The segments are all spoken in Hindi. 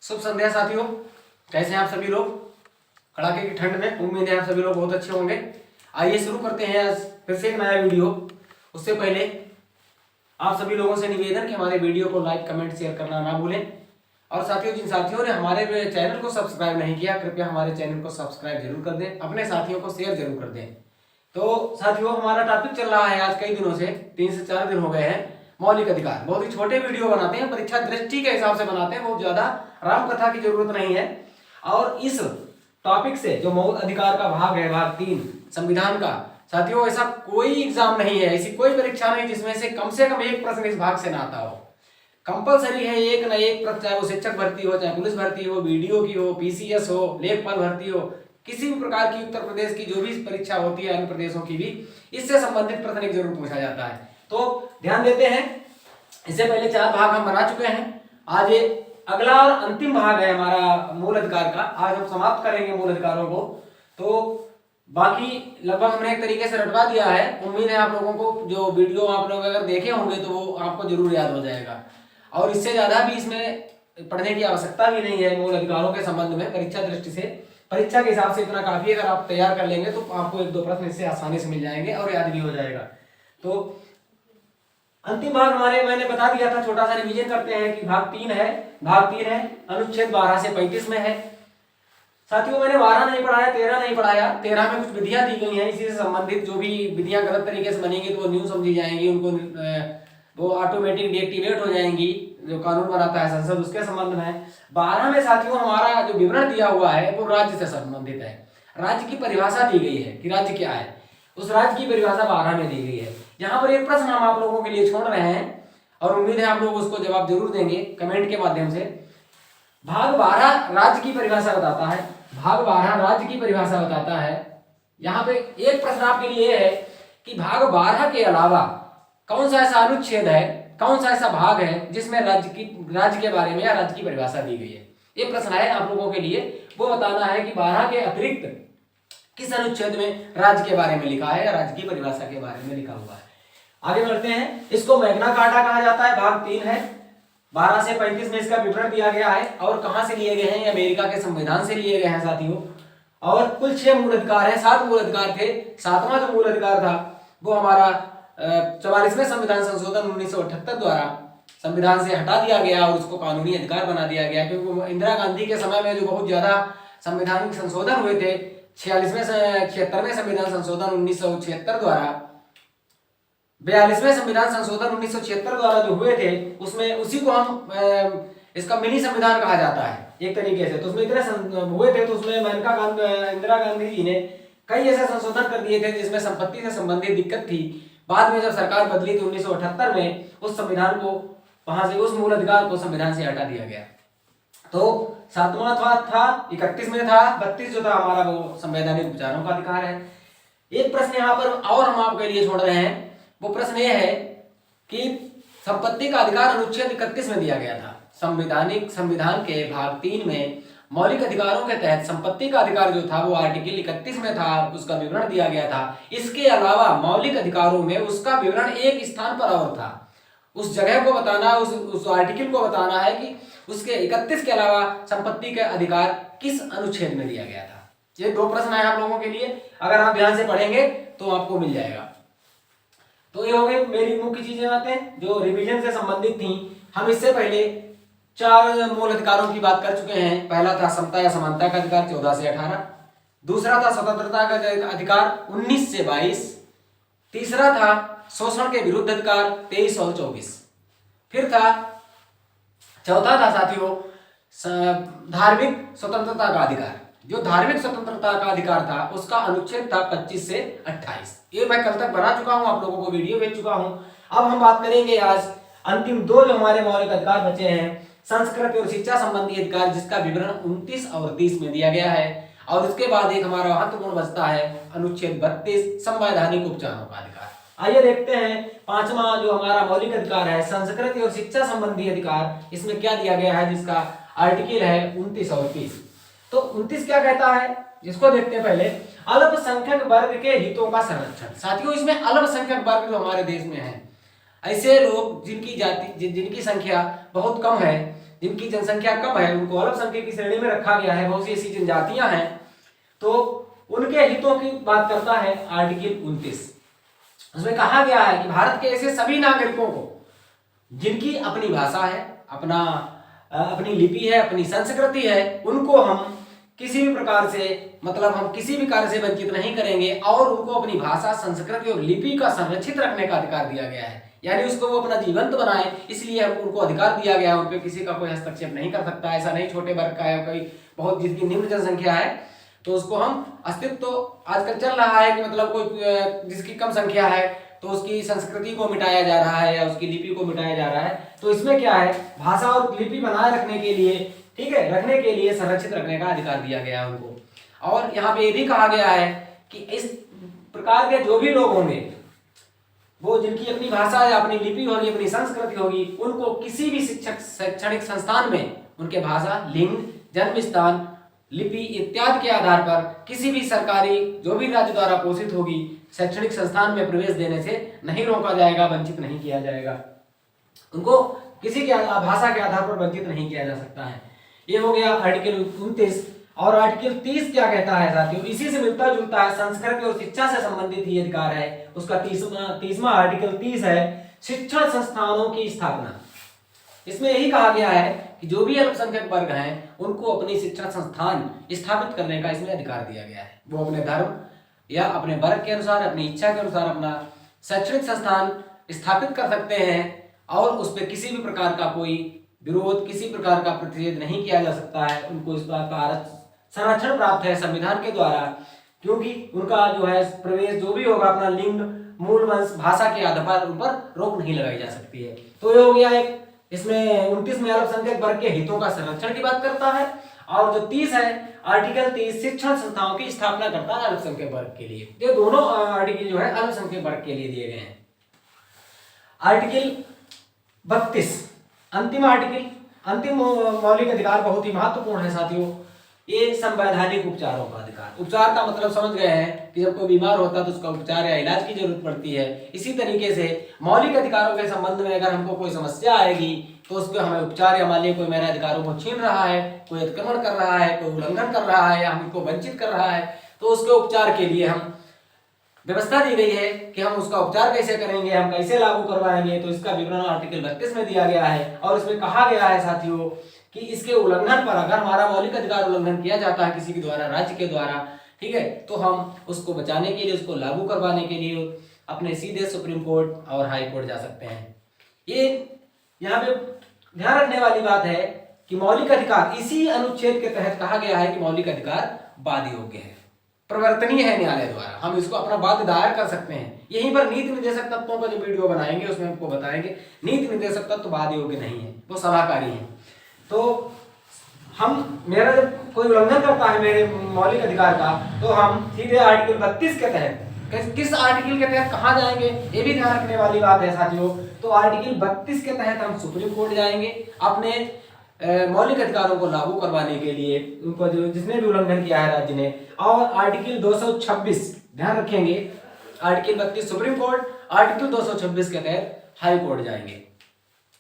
शुभ संध्या साथियों, कैसे हैं आप सभी लोग। कड़ाके की ठंड में उम्मीद है आप सभी लोग बहुत अच्छे होंगे। आइए शुरू करते हैं आज फिर से एक नया वीडियो। उससे पहले आप सभी लोगों से निवेदन कि हमारे वीडियो को लाइक कमेंट शेयर करना ना भूलें। और साथियों, जिन साथियों ने हमारे चैनल को सब्सक्राइब नहीं किया, कृपया हमारे चैनल को सब्सक्राइब जरूर कर दें, अपने साथियों को शेयर जरूर कर दें। तो साथियों, हमारा टॉपिक चल रहा है आज कई दिनों से, 3 से 4 दिन हो गए हैं, मौलिक अधिकार। बहुत ही छोटे वीडियो बनाते हैं, परीक्षा दृष्टि के हिसाब से बनाते हैं, बहुत ज्यादा राम कथा की जरूरत नहीं है। और इस टॉपिक से जो मौलिक अधिकार का भाग है, भाग 3 संविधान का, साथियों ऐसा कोई एग्जाम नहीं है, ऐसी कोई परीक्षा नहीं जिसमें से कम एक प्रश्न इस भाग से ना आता हो। कंपलसरी है एक ना एक प्रश्न, चाहे वो शिक्षक भर्ती हो, चाहे पुलिस भर्ती हो, बीडीओ की हो, पीसीएस हो, लेखपाल भर्ती हो, किसी भी प्रकार की उत्तर प्रदेश की जो भी परीक्षा होती है, अन्य प्रदेशों की भी, इससे संबंधित प्रश्न एक जरूर पूछा जाता है। तो ध्यान देते हैं। इससे पहले 4 भाग हम बना चुके हैं। आज ये अगला और अंतिम भाग है हमारा मूल अधिकार का। आज हम समाप्त करेंगे मूल अधिकारों को। तो बाकी लगभग हमने एक तरीके से रटवा दिया है। उम्मीद है आप लोगों को जो वीडियो आप लोग अगर देखे होंगे तो वो आपको जरूर याद हो जाएगा। और इससे ज्यादा भी इसमें पढ़ने की आवश्यकता भी नहीं है मूल अधिकारों के संबंध में। परीक्षा दृष्टि से, परीक्षा के हिसाब से इतना काफी है। अगर आप तैयार कर लेंगे तो आपको 1-2 प्रश्न इससे आसानी से मिल जाएंगे और याद भी हो जाएगा। तो अंतिम भाग हमारे, मैंने बता दिया था, छोटा सा रिवीजन करते हैं कि भाग 3 है। भाग 3 है अनुच्छेद 12 से 35 में है। साथियों, मैंने 12 नहीं पढ़ाया, 13 नहीं पढ़ाया। 13 में कुछ विधियां दी गई हैं, इसी से संबंधित जो भी विधियां गलत तरीके से बनेंगी तो वो न्यू समझी जाएंगी, उनको वो ऑटोमेटिक डीएक्टिवेट हो जाएंगी। जो कानून बनाता है संसद, उसके संबंध में 12 में साथियों हमारा जो विवरण दिया हुआ है वो राज्य से संबंधित है। राज्य की परिभाषा दी गई है कि राज्य क्या है, उस राज्य की परिभाषा 12 में दी गई है। यहाँ पर एक प्रश्न हम आप लोगों के लिए छोड़ रहे हैं और उम्मीद है आप लोग उसको जवाब जरूर देंगे कमेंट के माध्यम से। भाग 12 राज्य की परिभाषा बताता है। भाग 12 राज्य की परिभाषा बताता है। यहाँ पे एक प्रश्न आपके लिए है कि भाग 12 के अलावा कौन सा ऐसा अनुच्छेद है, कौन सा ऐसा भाग है जिसमें राज्य के बारे में या राज्य की परिभाषा दी गई है। ये प्रश्न है आप लोगों के लिए, वो बताना है कि 12 के अतिरिक्त किस अनुच्छेद में राज्य के बारे में लिखा है या राज्य की परिभाषा के बारे में लिखा हुआ है। आगे बढ़ते हैं। इसको मैग्ना कार्टा कहा जाता है। भाग 3 है। 12 से 35 में इसका विवरण दिया गया है। और कहां से लिए गए हैं? अमेरिका के संविधान से लिए गए हैं साथियों। और कुल 6 मूल अधिकार है, 7 मूल अधिकार थे। 7वां जो मूल अधिकार था वो हमारा 44वें संविधान संशोधन 1978 द्वारा संविधान से हटा दिया गया और उसको कानूनी अधिकार बना दिया गया। क्योंकि इंदिरा गांधी के समय में जो बहुत ज्यादा संवैधानिक संशोधन हुए थे, 76वें संविधान संशोधन 1976 द्वारा, 42वें संविधान संशोधन 1976 द्वारा जो हुए थे, उसमें उसी को हम इसका मिनी संविधान कहा जाता है एक तरीके से। तो उसमें इतने हुए थे, तो उसमें इंदिरा गांधी जी ने कई ऐसे संशोधन कर दिए थे जिसमें संपत्ति से संबंधित दिक्कत थी। बाद में जब सरकार बदली थी 1978 में, उस संविधान को वहां से, उस मूल अधिकार को संविधान से हटा दिया गया। तो 7वां था 31 में था, 32 जो था हमारा वो संवैधानिक विचारों का अधिकार है। एक प्रश्न यहाँ पर और हम आपके लिए छोड़ रहे हैं। वो प्रश्न ये है कि संपत्ति का अधिकार अनुच्छेद 31 में दिया गया था। संविधान के भाग 3 में मौलिक अधिकारों के तहत संपत्ति का अधिकार जो था वो आर्टिकल 31 में था, उसका विवरण दिया गया था। इसके अलावा मौलिक अधिकारों में उसका विवरण एक स्थान पर और था। उस जगह को बताना, उस आर्टिकल को बताना है कि उसके 31 के अलावा संपत्ति का अधिकार किस अनुच्छेद में दिया गया था। ये 2 प्रश्न है आप लोगों के लिए, अगर आप ध्यान से पढ़ेंगे तो आपको मिल जाएगा। तो ये हो गई मेरी मुख्य चीजें, बातें जो रिवीजन से संबंधित थी। हम इससे पहले 4 मूल अधिकारों की बात कर चुके हैं। पहला था समता या समानता का अधिकार 14 से 18। दूसरा था स्वतंत्रता का अधिकार 19 से 22। तीसरा था शोषण के विरुद्ध अधिकार 23 और 24। फिर था चौथा था साथियों धार्मिक स्वतंत्रता का अधिकार। जो धार्मिक स्वतंत्रता का अधिकार था उसका अनुच्छेद था 25 से 28। ये मैं कल तक बना चुका हूं, आप लोगों को वीडियो भेज चुका हूं। अब हम बात करेंगे आज अंतिम 2 जो हमारे मौलिक अधिकार बचे हैं, संस्कृति और शिक्षा संबंधी अधिकार, जिसका विवरण 29 और 30 में दिया गया है। और उसके बाद एक हमारा महत्वपूर्ण बचता है अनुच्छेद 32 संवैधानिक उपचारों का अधिकार। आइए देखते हैं 5वां जो हमारा मौलिक अधिकार है, संस्कृति और शिक्षा संबंधी अधिकार। इसमें क्या दिया गया है, जिसका आर्टिकल है 29 और 30। तो 29 क्या कहता है, जिसको देखते हैं पहले। अल्पसंख्यक वर्ग के हितों का संरक्षण। साथियों, इसमें अल्पसंख्यक वर्ग जो हमारे देश में है, ऐसे लोग जिनकी संख्या बहुत कम है, जिनकी जनसंख्या कम है उनको अल्पसंख्यक की श्रेणी में रखा गया है, बहुत सी ऐसी जनजातियां हैं, तो उनके हितों की बात करता है आर्टिकल 29। उसमें कहा गया है कि भारत के ऐसे सभी नागरिकों को जिनकी अपनी भाषा है, अपनी लिपि है, अपनी संस्कृति है, उनको हम किसी भी प्रकार से मतलब हम किसी भी कार्य से वंचित नहीं करेंगे और उनको अपनी भाषा, संस्कृति और लिपि का संरक्षित रखने का अधिकार दिया गया है। यानी उसको वो अपना जीवंत बनाए, इसलिए हम उनको अधिकार दिया गया है, उन पर किसी का कोई हस्तक्षेप नहीं कर सकता। ऐसा नहीं छोटे वर्ग का है, कोई बहुत जिसकी निम्न जनसंख्या है तो उसको हम अस्तित्व, तो आजकल चल रहा है कि मतलब कोई जिसकी कम संख्या है तो उसकी संस्कृति को मिटाया जा रहा है या उसकी लिपि को मिटाया जा रहा है। तो इसमें क्या है, भाषा और लिपि बनाए रखने के लिए, ठीक है, रखने के लिए संरक्षित रखने का अधिकार दिया गया है उनको। और यहाँ पे ये भी कहा गया है कि इस प्रकार के जो भी लोग होंगे, वो जिनकी अपनी भाषा या अपनी लिपि होगी, अपनी संस्कृति होगी, उनको किसी भी शिक्षक शैक्षणिक संस्थान में उनके भाषा, लिंग, जन्म स्थान, लिपि इत्यादि के आधार पर किसी भी सरकारी जो भी राज्य द्वारा पोषित होगी शैक्षणिक संस्थान में प्रवेश देने से नहीं रोका जाएगा, वंचित नहीं किया जाएगा। उनको किसी के भाषा के आधार पर वंचित नहीं किया जा सकता है। ये हो गया आर्टिकल 29। और आर्टिकल 30 क्या कहता है साथियों, इसी से मिलता जुलता है, संस्कृति और शिक्षा से संबंधित ये अधिकार है। उसका 30वां आर्टिकल 30 है, शिक्षण संस्थानों की स्थापना। इसमें यही कहा गया है कि जो भी अल्पसंख्यक वर्ग हैं उनको अपनी शिक्षण संस्थान स्थापित करने का इसमें अधिकार दिया गया है। वो अपने धर्म या अपने वर्ग के अनुसार, अपनी इच्छा के अनुसार अपना शैक्षणिक संस्थान स्थापित कर सकते हैं और उस पर किसी भी प्रकार का कोई विरोध, किसी प्रकार का प्रतिषेध नहीं किया जा सकता है। उनको इस बात का संरक्षण प्राप्त है संविधान के द्वारा, क्योंकि उनका जो है प्रवेश जो भी होगा अपना लिंग, मूल वंश, भाषा के आधार पर उन पर रोक नहीं लगाई जा सकती है। तो ये हो गया एक, इसमें 29 में अल्पसंख्यक वर्ग के हितों का संरक्षण की बात करता है। और जो 30 है आर्टिकल 30 शिक्षण संस्थाओं की स्थापना करता है अल्पसंख्यक वर्ग के लिए। ये दोनों आर्टिकल जो है अल्पसंख्यक वर्ग के लिए दिए गए हैं। आर्टिकल 32 अंतिम आर्टिकल, अंतिम मौलिक अधिकार बहुत ही महत्वपूर्ण है साथियों। ये संवैधानिक उपचारों का अधिकार। उपचार का मतलब समझ गए हैं कि जब कोई बीमार होता है तो उसका उपचार या इलाज की जरूरत पड़ती है। इसी तरीके से मौलिक अधिकारों के संबंध में अगर हमको कोई समस्या आएगी तो उसको हमें उपचार, या मान लीजिए कोई मेरे अधिकारों को छीन रहा है, कोई अतिक्रमण कर रहा है, कोई उल्लंघन कर रहा है या हमको वंचित कर रहा है, तो उसके उपचार के लिए हम व्यवस्था दी गई है कि हम उसका उपचार कैसे करेंगे, हम कैसे लागू करवाएंगे। तो इसका विवरण आर्टिकल 32 में दिया गया है। और इसमें कहा गया है साथियों कि इसके उल्लंघन पर, अगर हमारा मौलिक अधिकार उल्लंघन किया जाता है किसी के द्वारा, राज्य के द्वारा, ठीक है, तो हम उसको बचाने के लिए, उसको लागू करवाने के लिए अपने सीधे सुप्रीम कोर्ट और हाई कोर्ट जा सकते हैं। ये यहाँ पे ध्यान रखने वाली बात है कि मौलिक अधिकार इसी अनुच्छेद के तहत कहा गया है कि मौलिक अधिकार वाद योग्य है, प्रवर्तनीय है न्यायालय द्वारा। हम इसको अपना वाद दायर कर सकते हैं। यहीं पर नीति निर्देशक तत्वों का जो वीडियो बनाएंगे उसमें हमको बताएंगे नीति निर्देशक तत्व वाद योग्य नहीं है, वो सलाहकारी है। तो हम, मेरा जब कोई उल्लंघन करता है मेरे मौलिक अधिकार का, तो हम सीधे आर्टिकल 32 के तहत, किस आर्टिकल के तहत कहाँ जाएंगे ये भी ध्यान रखने वाली बात है साथियों। तो आर्टिकल 32 के तहत हम सुप्रीम कोर्ट जाएंगे अपने मौलिक अधिकारों को लागू करवाने के लिए, उनको जो जिसने भी उल्लंघन किया है राज्य ने। और आर्टिकल 226 ध्यान रखेंगे, आर्टिकल 32 सुप्रीम कोर्ट, आर्टिकल 226 के तहत हाई कोर्ट जाएंगे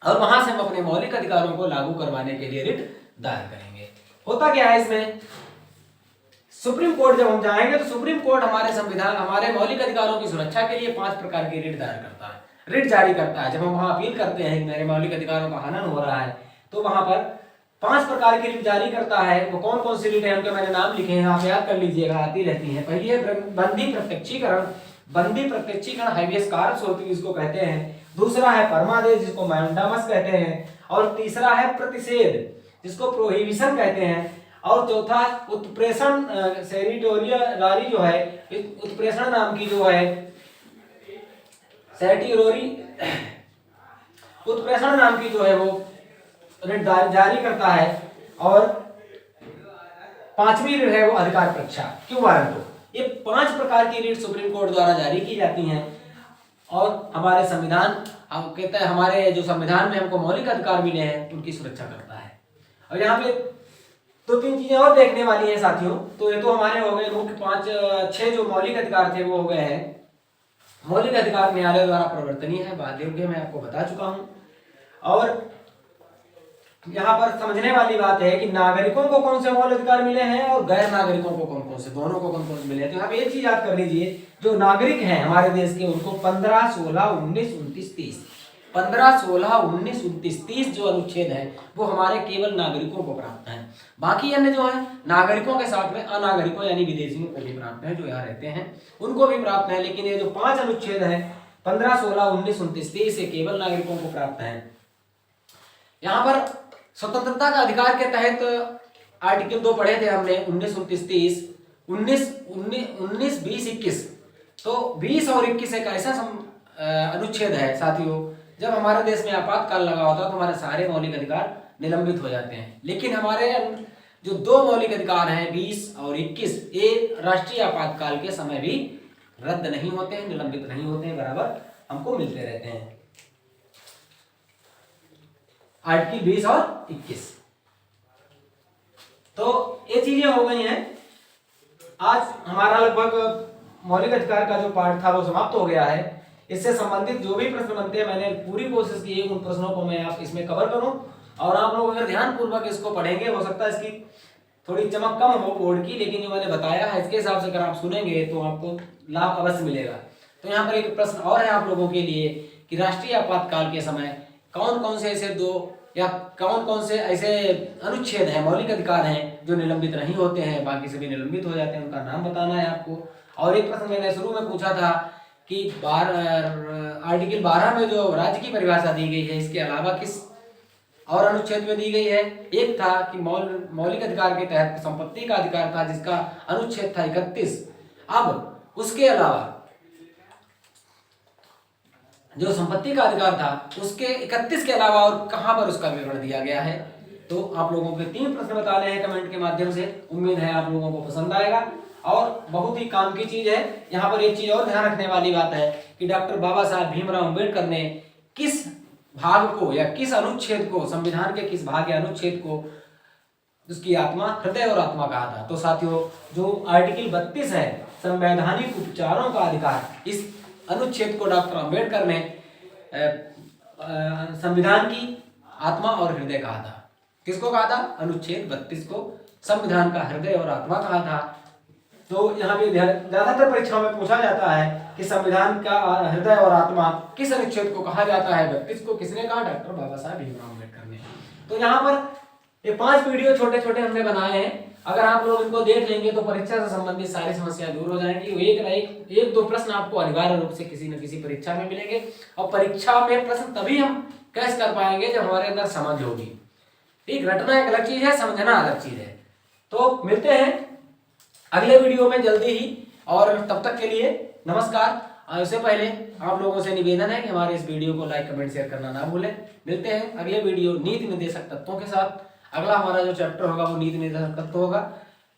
और वहां से हम अपने मौलिक अधिकारों को लागू करवाने के लिए रिट दायर करेंगे। होता क्या है इसमें, सुप्रीम कोर्ट जब हम जाएंगे तो सुप्रीम कोर्ट हमारे संविधान, हमारे मौलिक अधिकारों की सुरक्षा के लिए 5 प्रकार की रिट दायर करता है, रिट जारी करता है। जब हम वहां अपील करते हैं कि मेरे मौलिक अधिकारों का हनन हो रहा है, तो वहां पर 5 प्रकार की रिट जारी करता है। वो कौन कौन सी रिट है उनके मैंने नाम लिखे हैं, आप याद कर लीजिएगा, आती रहती है। पहली है बंदी प्रत्यक्षीकरण, बंदी प्रत्यक्षीकरण हैबियस कार्पस होती है, इसको कहते हैं। दूसरा है परमादेश, जिसको मैंडामस कहते हैं। और तीसरा है प्रतिषेध, जिसको प्रोहिबिशन कहते हैं। और चौथा उत्प्रेषण, सेरिटोरियलारी जो है, उत्प्रेषण नाम की जो है, सेटिरोरी उत्प्रेषण नाम की जो है वो रिट जारी करता है। और 5वीं रिट है वो अधिकार परीक्षा, क्यों वारंटो। ये 5 प्रकार की रिट सुप्रीम कोर्ट द्वारा जारी की जाती हैं। और हमारे संविधान, हम कहते हैं हमारे जो संविधान में हमको मौलिक अधिकार मिले हैं उनकी सुरक्षा करता है। और यहाँ पे 2-3 चीजें और देखने वाली हैं साथियों। तो ये तो हमारे हो गए मुख्य 5-6 जो मौलिक अधिकार थे वो हो गए हैं। मौलिक अधिकार न्यायालय द्वारा प्रवर्तनीय है, वाद योग्य, मैं आपको बता चुका हूं। और यहाँ पर समझने वाली बात है कि नागरिकों को कौन से मौलिक अधिकार मिले हैं और गैर नागरिकों को कौन कौन से, दोनों को कौन कौन से मिले हैं। तो यहाँ पे एक चीज याद कर लीजिए, जो नागरिक हैं हमारे देश के उनको 15, 16, 19, 29, 30, 15, 16, 19, 29, 30 जो अनुच्छेद है वो हमारे केवल नागरिकों को प्राप्त है। बाकी अन्य जो है नागरिकों के साथ में अनागरिकों यानी विदेशियों को भी प्राप्त है, जो यहाँ रहते हैं उनको भी प्राप्त है। लेकिन ये जो 5 अनुच्छेद है 15, 16, 19, 29, 30 ये केवल नागरिकों को प्राप्त है। यहाँ पर स्वतंत्रता का अधिकार के तहत आर्टिकल 2 पढ़े थे हमने, 19, 29, 30, 19, 20, 21। तो 20 और 21 एक ऐसा अनुच्छेद है साथियों, जब हमारे देश में आपातकाल लगा होता है तो हमारे सारे मौलिक अधिकार निलंबित हो जाते हैं। लेकिन हमारे जो 2 मौलिक अधिकार हैं 20 और 21, ये राष्ट्रीय आपातकाल के समय भी रद्द नहीं होते हैं, निलंबित नहीं होते हैं, बराबर हमको मिलते रहते हैं। आर्टिकल 20 और 21। तो ये चीजें हो गई हैं। आज हमारा लगभग मौलिक अधिकार का जो पार्ट था वो समाप्त हो गया है। इससे संबंधित जो भी प्रश्न बनते हैं मैंने पूरी कोशिश की है उन प्रश्नों को मैं आप इसमें कवर करूं, और आप लोग अगर ध्यान पूर्वक इसको पढ़ेंगे, हो सकता है इसकी थोड़ी चमक कम हो बोर्ड की, लेकिन जो मैंने बताया है इसके हिसाब से अगर आप सुनेंगे तो आपको लाभ अवश्य मिलेगा। तो यहाँ पर एक प्रश्न और है आप लोगों के लिए कि राष्ट्रीय आपातकाल के समय कौन कौन से ऐसे 2 या कौन कौन से ऐसे अनुच्छेद हैं, मौलिक अधिकार हैं जो निलंबित नहीं होते हैं, बाकी सभी निलंबित हो जाते हैं, उनका नाम बताना है आपको। और एक प्रश्न मैंने शुरू में पूछा था कि आर्टिकल 12 में जो राज्य की परिभाषा दी गई है इसके अलावा किस और अनुच्छेद में दी गई है। एक था कि मौलिक अधिकार के तहत संपत्ति का अधिकार था जिसका अनुच्छेद था 31। अब उसके अलावा जो संपत्ति का अधिकार था उसके 31 के अलावा और कहां पर उसका विवरण दिया गया है। तो आप लोगों के 3 प्रश्न बताने हैं कमेंट के माध्यम से, उम्मीद है आप लोगों को पसंद आएगा और बहुत ही काम की चीज है। यहाँ पर एक चीज और ध्यान रखने वाली बात है कि डॉक्टर बाबा साहब भीमराव अम्बेडकर ने किस भाग को या किस अनुच्छेद को, संविधान के किस भाग या अनुच्छेद को उसकी आत्मा, हृदय और आत्मा कहा था। तो साथियों जो आर्टिकल 32 है संवैधानिक उपचारों का अधिकार, इस अनुच्छेद को डॉक्टर अंबेडकर ने संविधान की आत्मा और हृदय कहा था। किसको कहा था? अनुच्छेद 32 को संविधान का हृदय और आत्मा कहा था। तो यहाँ पे ज्यादातर परीक्षाओं में पूछा जाता है कि संविधान का हृदय और आत्मा किस अनुच्छेद को कहा जाता है। 32 को किसने कहा? डॉक्टर बाबा साहब भीमराव अम्बेडकर ने। तो यहाँ पर ये 5 वीडियो छोटे छोटे हमने बनाए हैं, अगर आप लोग इनको देख लेंगे तो परीक्षा से संबंधित सारी समस्याएं दूर हो जाएंगी। एक दो प्रश्न आपको अनिवार्य रूप से किसी न किसी परीक्षा में मिलेंगे, और परीक्षा में प्रश्न तभी हम कैच कर पाएंगे जब हमारे अंदर समझ होगी। ठीक, रटना एक अलग चीज है, समझना अलग चीज है। तो मिलते हैं अगले वीडियो में जल्दी ही, और तब तक के लिए नमस्कार। उससे पहले आप लोगों से निवेदन है कि हमारे इस वीडियो को लाइक कमेंट शेयर करना ना भूलें। मिलते हैं अगले वीडियो नीति निर्देशक तत्वों के साथ। अगला हमारा जो चैप्टर होगा वो नीति निर्देशक तत्व होगा।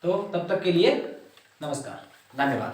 तो तब तक के लिए नमस्कार, धन्यवाद।